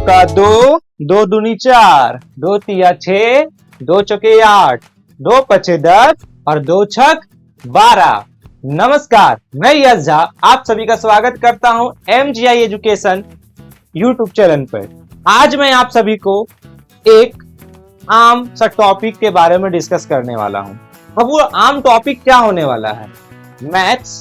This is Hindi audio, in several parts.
का दो, दो दूनी चार, दो तिया छह, दो चौके आठ, दो पचे 10 और दो छक 12। नमस्कार, मैं यश झा आप सभी का स्वागत करता हूं MGI एजुकेशन यूट्यूब चैनल पर। आज मैं आप सभी को एक आम सा टॉपिक के बारे में डिस्कस करने वाला हूं। अब वो आम टॉपिक क्या होने वाला है? मैथ्स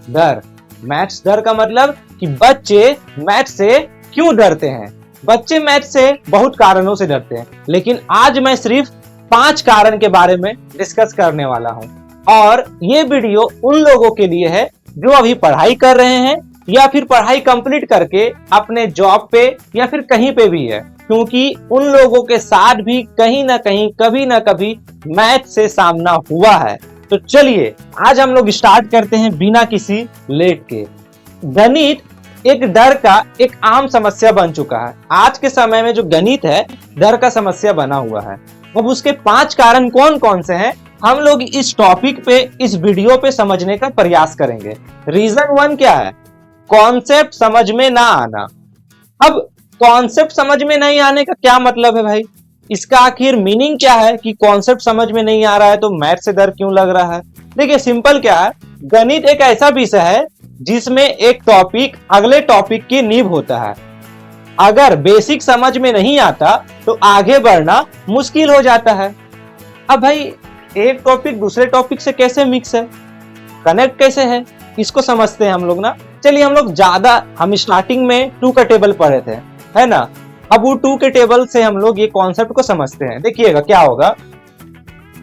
डर। मैथ्स डर का मतलब कि बच्चे मैथ्स से क्यों डरते हैं। बच्चे मैथ्स से बहुत कारणों से डरते हैं, लेकिन आज मैं सिर्फ 5 कारण के बारे में डिस्कस करने वाला हूं। और ये वीडियो उन लोगों के लिए है जो अभी पढ़ाई कर रहे हैं या फिर पढ़ाई कंप्लीट करके अपने जॉब पे या फिर कहीं पे भी है, क्योंकि उन लोगों के साथ भी कहीं ना कहीं कभी ना कभी मैथ से सामना हुआ है। तो चलिए आज हम लोग स्टार्ट करते हैं बिना किसी लेट के। गणित एक डर का एक आम समस्या बन चुका है। आज के समय में जो गणित है डर का समस्या बना हुआ है। अब उसके 5 कारण कौन कौन से हैं हम लोग इस टॉपिक पे इस वीडियो पे समझने का प्रयास करेंगे। रीजन 1 क्या है? कॉन्सेप्ट समझ में ना आना। अब कॉन्सेप्ट समझ में नहीं आने का क्या मतलब है भाई? इसका आखिर मीनिंग क्या है कि कॉन्सेप्ट समझ में नहीं आ रहा है तो मैथ से डर क्यों लग रहा है? देखिए सिंपल क्या है, गणित एक ऐसा विषय है जिसमें एक टॉपिक अगले टॉपिक की नींव होता है। अगर बेसिक समझ में नहीं आता तो आगे बढ़ना मुश्किल हो जाता है। अब भाई एक टॉपिक दूसरे टॉपिक से कैसे मिक्स है, कनेक्ट कैसे है, इसको समझते हैं हम लोग ना। चलिए हम स्टार्टिंग में 2 का टेबल पढ़े थे, है ना। अब वो 2 के टेबल से हम लोग ये कॉन्सेप्ट को समझते हैं। देखिएगा क्या होगा,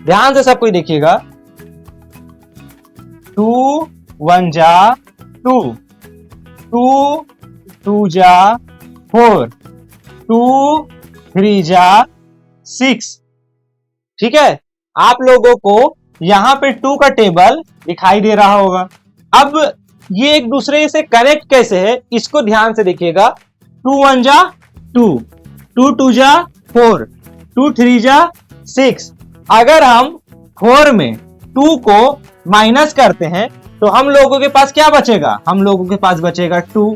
ध्यान से सब कोई देखिएगा। 2 1 जा 2, 2 2 जा 4, 2 3 जा 6। ठीक है, आप लोगों को यहां पे 2 का टेबल दिखाई दे रहा होगा। अब ये एक दूसरे से कनेक्ट कैसे है इसको ध्यान से देखिएगा। 2 1 जा 2, 2 2 जा 4, 2 3 जा 6। अगर हम 4 में 2 को माइनस करते हैं तो हम लोगों के पास क्या बचेगा? हम लोगों के पास बचेगा 2।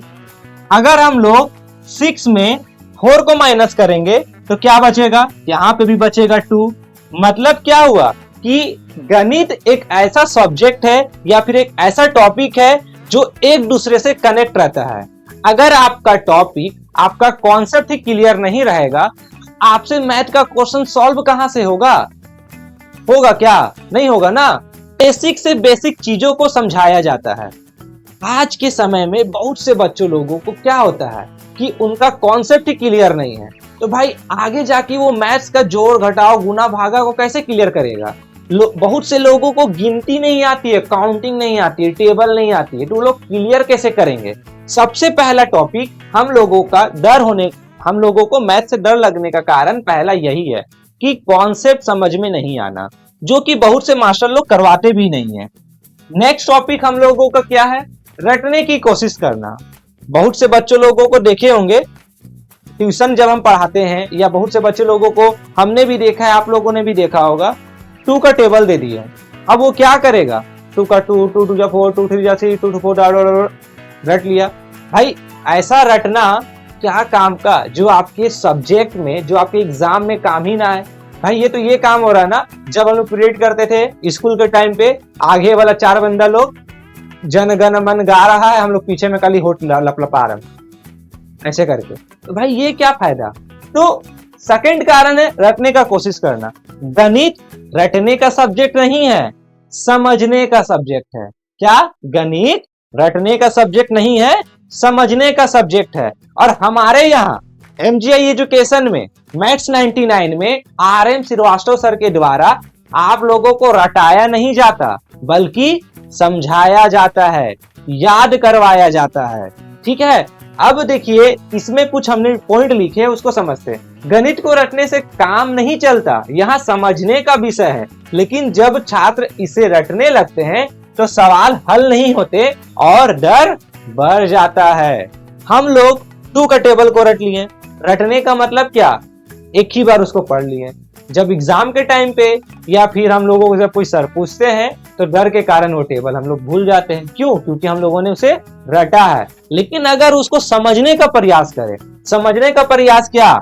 अगर हम लोग 6 में 4 को माइनस करेंगे तो क्या बचेगा? यहां पे भी बचेगा 2। मतलब क्या हुआ कि गणित एक ऐसा सब्जेक्ट है या फिर एक ऐसा टॉपिक है जो एक दूसरे से कनेक्ट रहता है। अगर आपका टॉपिक, आपका कॉन्सेप्ट ही क्लियर नहीं रहेगा, आपसे मैथ का क्वेश्चन सॉल्व कहां से होगा? होगा क्या? नहीं होगा ना। बेसिक से बेसिक चीजों को समझाया जाता है। आज के समय में बहुत से बच्चों लोगों को क्या होता है कि उनका कॉन्सेप्ट ही क्लियर नहीं है, तो भाई आगे जाके वो मैथ्स का जोड़ घटाव गुना भागा को कैसे क्लियर करेगा? बहुत से लोगों को गिनती नहीं आती है, काउंटिंग नहीं आती है, टेबल नहीं आती है, तो लोग क्लियर कैसे करेंगे? सबसे पहला टॉपिक हम लोगों को मैथ से डर लगने का कारण पहला यही है कि कॉन्सेप्ट समझ में नहीं आना, जो कि बहुत से मास्टर लोग करवाते भी नहीं है। नेक्स्ट टॉपिक हम लोगों का क्या है? रटने की कोशिश करना। बहुत से बच्चों लोगों को देखे होंगे ट्यूशन जब हम पढ़ाते हैं, या बहुत से बच्चे लोगों को हमने भी देखा है, आप लोगों ने भी देखा होगा, 2 का टेबल दे दिया। अब वो क्या करेगा? 2 का 2, 2 2 जा 4, 2 3 जा 6, 2 2 4 रट लिया। भाई ऐसा रटना क्या काम का, जो आपके सब्जेक्ट में, जो आपके एग्जाम में काम ही ना है। भाई ये काम हो रहा है ना, जब हम लोग पीरियड करते थे स्कूल के टाइम पे, आगे वाला 4 बंदा लोग जन गण मन गा रहा है, हम लोग पीछे में खाली होठ लपलपा रहे हैं ऐसे करके। तो भाई ये क्या फायदा? तो सेकंड कारण है रटने का कोशिश करना। गणित रटने का सब्जेक्ट नहीं है, समझने का सब्जेक्ट है। क्या? गणित रटने का सब्जेक्ट नहीं है, समझने का सब्जेक्ट है। और हमारे यहाँ MGI एजुकेशन में मैथ्स 99 में RM श्रीवास्तव सर के द्वारा आप लोगों को रटाया नहीं जाता, बल्कि समझाया जाता है, याद करवाया जाता है। ठीक है, अब देखिए इसमें कुछ हमने पॉइंट लिखे हैं, उसको समझते हैं। गणित को रटने से काम नहीं चलता, यहाँ समझने का विषय है। लेकिन जब छात्र इसे रटने लगते हैं तो सवाल हल नहीं होते और डर बढ़ जाता है। हम लोग 2 का टेबल को रट लिए। रटने का मतलब क्या? एक ही बार उसको पढ़ लिए। जब एग्जाम के टाइम पे या फिर हम लोगों को जब कोई सर पूछते हैं तो डर के कारण वो टेबल हम लोग भूल जाते हैं। क्यों? क्योंकि हम लोगों ने उसे रटा है। लेकिन अगर उसको समझने का प्रयास करें, समझने का प्रयास क्या,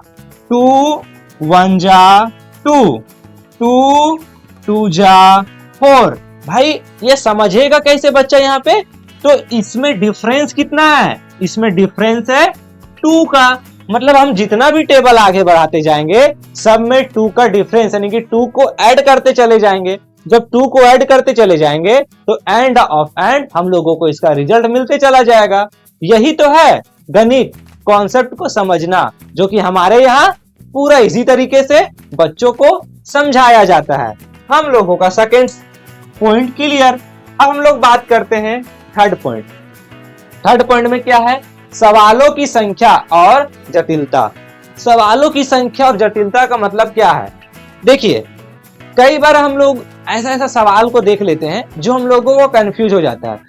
2 1 जा 2, 2 2 जा 4। भाई ये समझेगा कैसे बच्चा यहाँ पे? तो इसमें डिफरेंस कितना है? इसमें डिफरेंस है 2 का। मतलब हम जितना भी टेबल आगे बढ़ाते जाएंगे सब में 2 का डिफरेंस, यानी कि 2 को ऐड करते चले जाएंगे। जब 2 को ऐड करते चले जाएंगे तो एंड ऑफ एंड हम लोगों को इसका रिजल्ट मिलते चला जाएगा। यही तो है गणित, कॉन्सेप्ट को समझना, जो कि हमारे यहाँ पूरा इसी तरीके से बच्चों को समझाया जाता है। हम लोगों का सेकंड पॉइंट क्लियर। अब हम लोग बात करते हैं थर्ड पॉइंट। थर्ड पॉइंट में क्या है? सवालों की संख्या और जटिलता। सवालों की संख्या और जटिलता का मतलब क्या है? देखिए, कई बार हम लोग ऐसा ऐसा सवाल को देख लेते हैं जो हम लोगों को कंफ्यूज हो जाता है।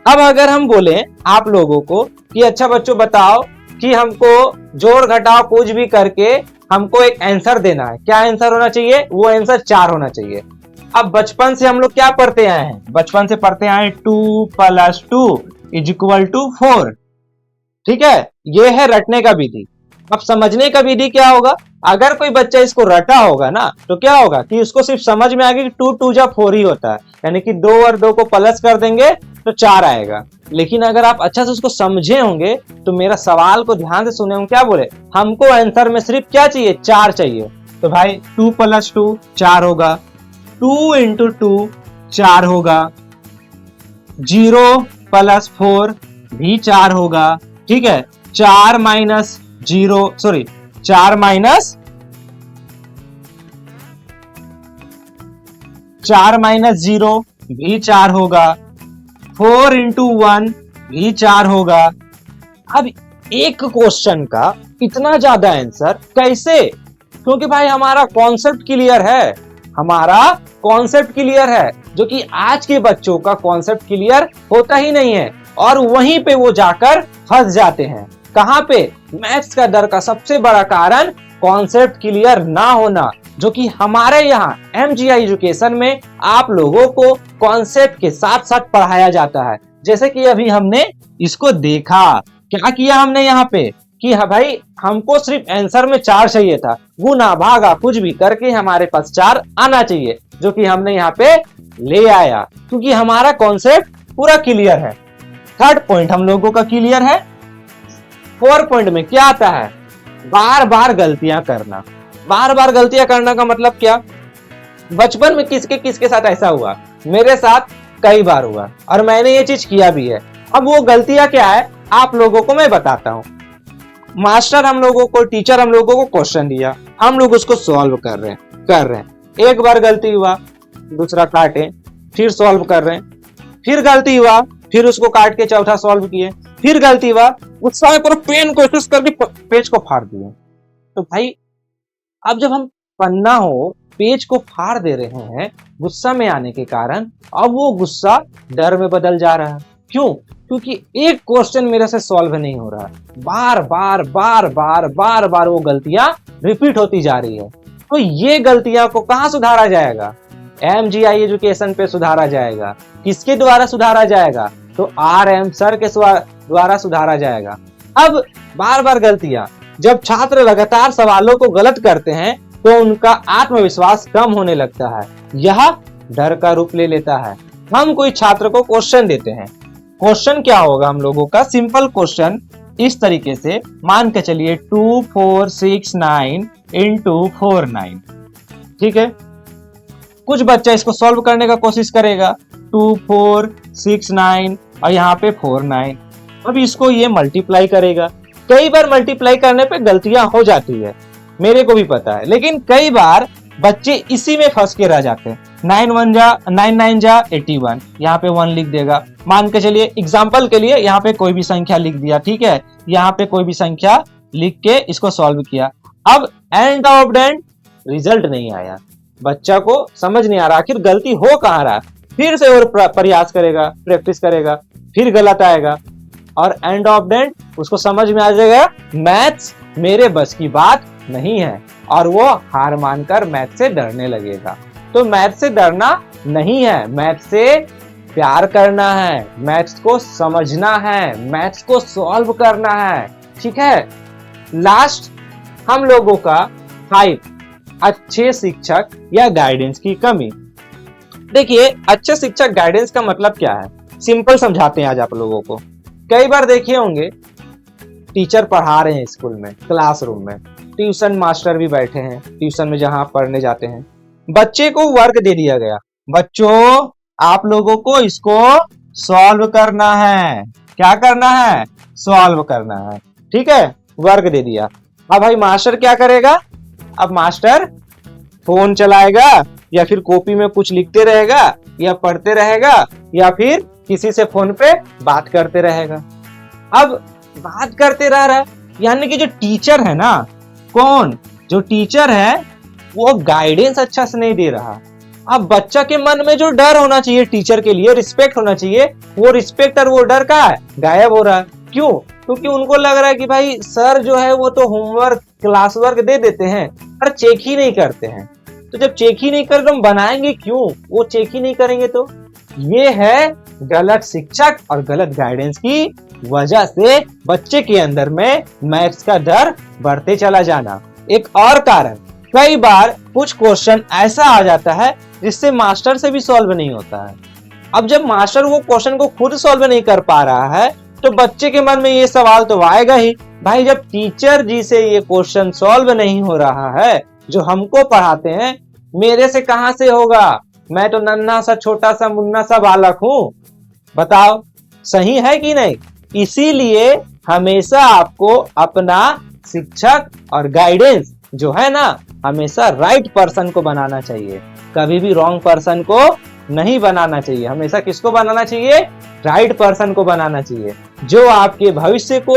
अब अगर हम बोले आप लोगों को कि अच्छा बच्चों बताओ कि हमको जोड़ घटाव कुछ भी करके हमको एक आंसर देना है, क्या आंसर होना चाहिए? वो आंसर 4 होना चाहिए। अब बचपन से हम लोग क्या पढ़ते आए हैं? बचपन से पढ़ते आए 2 + 2 = 4। ठीक है, ये है रटने का विधि। अब समझने का विधि क्या होगा? अगर कोई बच्चा इसको रटा होगा ना तो क्या होगा कि उसको सिर्फ समझ में आएगा कि 2 2 जा 4 ही होता है, यानी कि 2 और 2 को प्लस कर देंगे तो 4 आएगा। लेकिन अगर आप अच्छा से उसको समझे होंगे तो मेरा सवाल को ध्यान से सुने होंगे, क्या बोले? हमको आंसर में सिर्फ क्या चाहिए? 4 चाहिए। तो भाई 2 + 2 4 होगा, 2 × 2 4 होगा, 0 + 4 भी 4 होगा। ठीक है, 4 - 0 सॉरी 4 - 0 भी 4 होगा, 4 × 1 भी 4 होगा। अब एक क्वेश्चन का इतना ज्यादा आंसर कैसे? क्योंकि भाई हमारा कॉन्सेप्ट क्लियर है, हमारा कॉन्सेप्ट क्लियर है, जो कि आज के बच्चों का कॉन्सेप्ट क्लियर होता ही नहीं है और वहीं पे वो जाकर फंस जाते हैं। कहां पे? मैथ्स का डर का सबसे बड़ा कारण कॉन्सेप्ट क्लियर ना होना, जो कि हमारे यहाँ MGI एजुकेशन में आप लोगों को कॉन्सेप्ट के साथ साथ पढ़ाया जाता है। जैसे कि अभी हमने इसको देखा, क्या किया हमने यहाँ पे कि हाँ भाई हमको सिर्फ आंसर में 4 चाहिए था, गुना भागा कुछ भी करके हमारे पास 4 आना चाहिए, जो कि हमने यहाँ पे ले आया, क्योंकि हमारा कॉन्सेप्ट पूरा क्लियर है। थर्ड पॉइंट हम लोगों का क्लियर है। फोर्थ पॉइंट में क्या आता है? बार बार गलतियां करना। बार बार गलतियां करना का मतलब क्या? बचपन में किसके किसके साथ ऐसा हुआ? मेरे साथ कई बार हुआ और मैंने ये चीज किया भी है। अब वो गलतियां क्या है आप लोगों को मैं बताता हूँ। मास्टर हम लोगों को, टीचर हम लोगों को क्वेश्चन दिया, हम लोग उसको सॉल्व कर रहे हैं। एक बार गलती हुआ, दूसरा काटे, फिर सॉल्व कर रहे हैं, फिर गलती हुआ, फिर उसको काट के चौथा सॉल्व किए, फिर गलती हुआ, गुस्सा में पूरा पेन कोशिश करके पेज को फाड़ दिए। तो भाई अब जब हम पन्ना हो पेज को फाड़ दे रहे हैं गुस्सा में आने के कारण, अब वो गुस्सा डर में बदल जा रहा है। क्यों? क्योंकि एक क्वेश्चन मेरे से सॉल्व नहीं हो रहा, बार बार बार बार बार बार वो गलतियां रिपीट होती जा रही है। तो ये गलतियां को कहां सुधारा जाएगा? MGI एजुकेशन पे सुधारा जाएगा। किसके द्वारा सुधारा जाएगा? तो RM सर के द्वारा सुधारा जाएगा। अब बार बार गलतियां, जब छात्र लगातार सवालों को गलत करते हैं तो उनका आत्मविश्वास कम होने लगता है, यह डर का रूप ले लेता है। हम कोई छात्र को क्वेश्चन देते हैं, क्वेश्चन क्या होगा हम लोगों का? सिंपल क्वेश्चन इस तरीके से मान के चलिए 2 4 6 9 × 4 9। ठीक है, कुछ बच्चा इसको सॉल्व करने का कोशिश करेगा, 2 4 6 9 और यहाँ पे 4 9। अब इसको ये मल्टीप्लाई करेगा। कई बार मल्टीप्लाई करने पे गलतियां हो जाती है, मेरे को भी पता है, लेकिन कई बार बच्चे इसी में फंस के रह जाते हैं। 9 9 जा 81, यहाँ पे 1 लिख देगा। मान के चलिए एग्जाम्पल के लिए यहाँ पे कोई भी संख्या लिख दिया, ठीक है, यहाँ पे कोई भी संख्या लिख के इसको सॉल्व किया। अब एंड ऑफ एंड रिजल्ट नहीं आया, बच्चा को समझ नहीं आ रहा आखिर गलती हो कहाँ रहा। फिर से और प्रयास करेगा, प्रैक्टिस करेगा, फिर गलत आएगा और एंड ऑफ एंड उसको समझ में आ जाएगा मैथ्स मेरे बस की बात नहीं है और वो हार मानकर मैथ से डरने लगेगा। तो मैथ से डरना नहीं है, मैथ से प्यार करना है, मैथ्स को समझना है, मैथ्स को सॉल्व करना है। ठीक है। लास्ट हम लोगों का 5, अच्छे शिक्षक या गाइडेंस की कमी। देखिए, अच्छे शिक्षक गाइडेंस का मतलब क्या है, सिंपल समझाते हैं आज आप लोगों को। कई बार देखे होंगे टीचर पढ़ा रहे हैं स्कूल में, क्लासरूम में, ट्यूशन मास्टर भी बैठे हैं ट्यूशन में जहां पढ़ने जाते हैं, बच्चे को वर्क दे दिया गया, बच्चों आप लोगों को इसको सॉल्व करना है। क्या करना है? सॉल्व करना है। ठीक है, वर्क दे दिया। अब भाई मास्टर क्या करेगा? अब मास्टर फोन चलाएगा या फिर कॉपी में कुछ लिखते रहेगा या पढ़ते रहेगा या फिर किसी से फोन पे बात करते रहेगा। अब बात करते रह रहा है, यानी कि जो टीचर है ना, कौन? जो टीचर है वो गाइडेंस अच्छा से नहीं दे रहा। अब बच्चा के मन में जो डर होना चाहिए टीचर के लिए, रिस्पेक्ट होना चाहिए, वो रिस्पेक्ट और वो डर कहाँ है? गायब हो रहा है। क्यों? क्योंकि उनको लग रहा है कि भाई सर जो है वो तो होमवर्क क्लास वर्क दे देते हैं पर चेक ही नहीं करते हैं। तो जब चेक ही नहीं कर तो हम बनाएंगे क्यों? वो चेक ही नहीं करेंगे तो। ये है गलत शिक्षक और गलत गाइडेंस की वजह से बच्चे के अंदर में मैथ्स का डर बढ़ते चला जाना। एक और कारण, कई बार कुछ क्वेश्चन ऐसा आ जाता है जिससे मास्टर से भी सॉल्व नहीं होता है। अब जब मास्टर वो क्वेश्चन को खुद सॉल्व नहीं कर पा रहा है तो बच्चे के मन में ये सवाल तो आएगा ही, भाई जब टीचर जी से ये क्वेश्चन सॉल्व नहीं हो रहा है जो हमको पढ़ाते हैं, मेरे से कहां से होगा? मैं तो नन्हा सा छोटा सा मुन्ना सा बालक हूं। बताओ सही है कि नहीं? इसीलिए हमेशा आपको अपना शिक्षक और गाइडेंस जो है ना, हमेशा राइट पर्सन को बनाना चाहिए, कभी भी रॉन्ग पर्सन को नहीं बनाना चाहिए। हमेशा किसको बनाना चाहिए? राइट पर्सन को बनाना चाहिए, जो आपके भविष्य को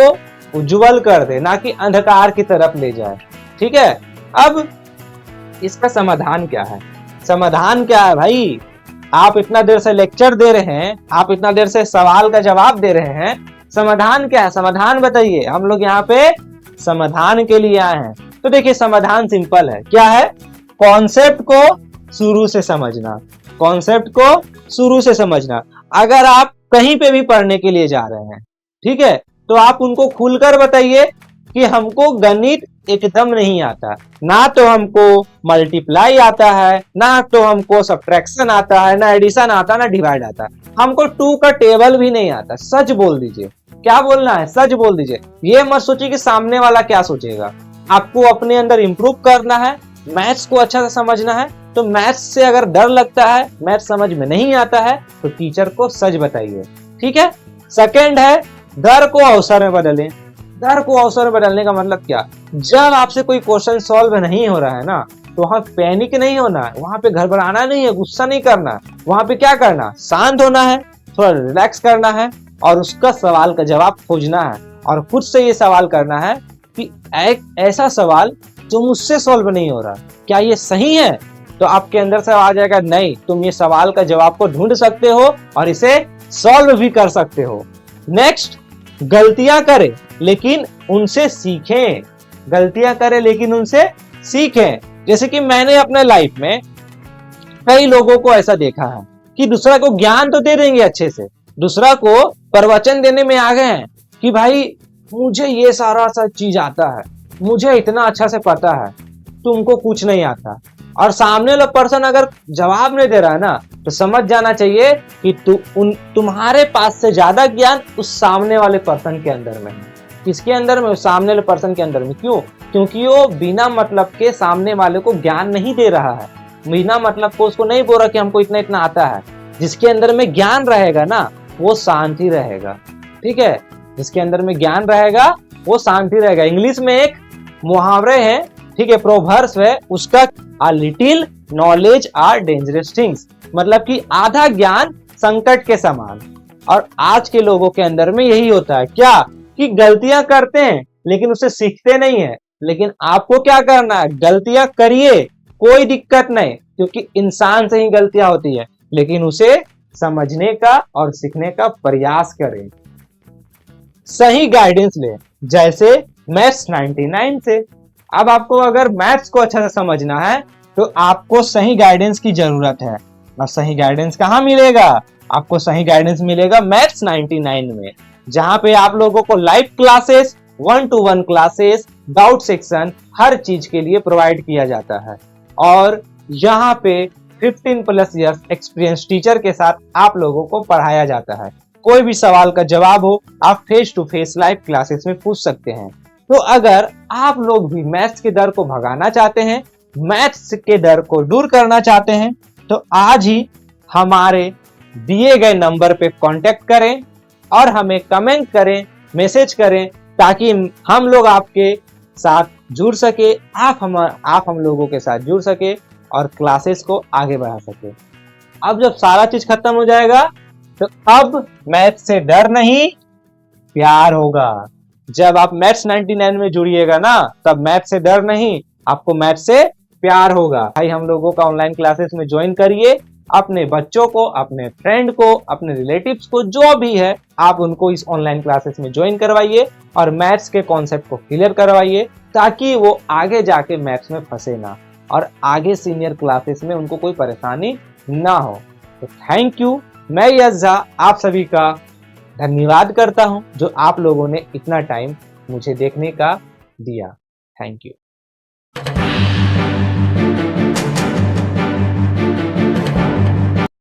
उज्जवल कर दे, ना कि अंधकार की तरफ ले जाए। ठीक है। अब इसका समाधान क्या है? समाधान क्या है भाई? आप इतना देर से लेक्चर दे रहे हैं, आप इतना देर से सवाल का जवाब दे रहे हैं, समाधान क्या है? समाधान बताइए। हम लोग यहाँ पे समाधान के लिए आए हैं। तो देखिए समाधान सिंपल है। क्या है? कॉन्सेप्ट को शुरू से समझना, कॉन्सेप्ट को शुरू से समझना। अगर आप कहीं पे भी पढ़ने के लिए जा रहे हैं, ठीक है, तो आप उनको खुलकर बताइए कि हमको गणित एकदम नहीं आता, ना तो हमको मल्टीप्लाई आता है, ना तो हमको सब्ट्रैक्शन आता है, ना एडिशन आता, ना डिवाइड आता, हमको 2 का टेबल भी नहीं आता। सच बोल दीजिए। क्या बोलना है? सच बोल दीजिए। ये मत सोचिए कि सामने वाला क्या सोचेगा। आपको अपने अंदर इंप्रूव करना है, मैथ्स को अच्छा से समझना है। तो मैथ्स से अगर डर लगता है, मैथ्स समझ में नहीं आता है, तो टीचर को सच बताइए। ठीक है। सेकंड है, डर को अवसर में बदलें। डर को अवसर में बदलने का मतलब क्या? जब आपसे कोई क्वेश्चन सॉल्व नहीं हो रहा है ना, तो वहां पैनिक नहीं होना है, वहां पे घबराना नहीं है, गुस्सा नहीं करना है। वहां पे क्या करना? शांत होना है, थोड़ा रिलैक्स करना है और उसका सवाल का जवाब खोजना है और खुद से ये सवाल करना है कि एक ऐसा सवाल जो मुझसे सॉल्व नहीं हो रहा, क्या ये सही है? तो आपके अंदर से आ जाएगा नहीं, तुम ये सवाल का जवाब को ढूंढ सकते हो और इसे सॉल्व भी कर सकते हो। नेक्स्ट, गलतियां करें लेकिन उनसे सीखें। गलतियां करें लेकिन उनसे सीखें। जैसे कि मैंने अपने लाइफ में कई लोगों को ऐसा देखा है कि दूसरा को ज्ञान तो दे देंगे अच्छे से, दूसरा को प्रवचन देने में आ गए हैं कि भाई मुझे ये सारा चीज आता है, मुझे इतना अच्छा से पता है, तुमको कुछ नहीं आता। और सामने वाला पर्सन अगर जवाब नहीं दे रहा है ना, तो समझ जाना चाहिए कि तुम्हारे पास से ज्यादा ज्ञान उस सामने वाले पर्सन के अंदर में है। किसके अंदर में? उस सामने वाले पर्सन के अंदर में। क्यों? क्योंकि वो बिना मतलब के सामने वाले को ज्ञान नहीं दे रहा है, बिना मतलब को उसको नहीं बोल रहा कि हमको इतना इतना आता है। जिसके अंदर में ज्ञान रहेगा ना, वो शांति रहेगा। ठीक है। जिसके अंदर में ज्ञान रहेगा वो शांति रहेगा। इंग्लिश में एक मुहावरे है, ठीक है, प्रोवर्ब्स है, उसका a little knowledge are dangerous things, मतलब कि आधा ज्ञान संकट के समान। और आज के लोगों के अंदर में यही होता है क्या कि गलतियां करते हैं लेकिन उससे सीखते नहीं है। लेकिन आपको क्या करना है? गलतियां करिए, कोई दिक्कत नहीं, क्योंकि इंसान से ही गलतियां होती है, लेकिन उसे समझने का और सीखने का प्रयास करें। सही गाइडेंस ले, जैसे मैथ्स 99 से। अब आपको अगर मैथ्स को अच्छा से समझना है तो आपको सही गाइडेंस की जरूरत है। और सही गाइडेंस कहाँ मिलेगा? आपको सही गाइडेंस मिलेगा मैथ्स 99 में, जहां पे आप लोगों को live classes, 1-to-1 classes, doubt section हर चीज के लिए प्रोवाइड किया जाता है। और यहाँ पे 15+ ईयर्स एक्सपीरियंस टीचर के साथ आप लोगों को पढ़ाया जाता है। कोई भी सवाल का जवाब हो आप face to face live classes में पूछ सकते हैं। तो अगर आप लोग भी मैथ्स के डर को भगाना चाहते हैं, मैथ्स के डर को दूर करना चाहते हैं, तो आज ही हमारे दिए गए नंबर पे कांटेक्ट करें और हमें कमेंट करें, मैसेज करें, ताकि हम लोग आपके साथ जुड़ सके, आप हम लोगों के साथ जुड़ सके और क्लासेस को आगे बढ़ा सके। अब जब सारा चीज खत्म हो जाएगा तो अब मैथ्स से डर नहीं, प्यार होगा। जब आप मैथ्स 99 में जुड़िएगा ना, तब मैथ्स से डर नहीं, आपको मैथ्स से प्यार होगा। भाई हम लोगों का ऑनलाइन क्लासेस में ज्वाइन करिए, अपने बच्चों को, अपने फ्रेंड को, अपने रिलेटिव्स को, जो भी है आप उनको इस ऑनलाइन क्लासेस में ज्वाइन करवाइए और मैथ्स के कॉन्सेप्ट को क्लियर करवाइए, ताकि वो आगे जाके मैथ्स में फंसे ना और आगे सीनियर क्लासेस में उनको कोई परेशानी ना हो। तो थैंक यू। मैं यश झा आप सभी का धन्यवाद करता हूं जो आप लोगों ने इतना टाइम मुझे देखने का दिया। Thank you.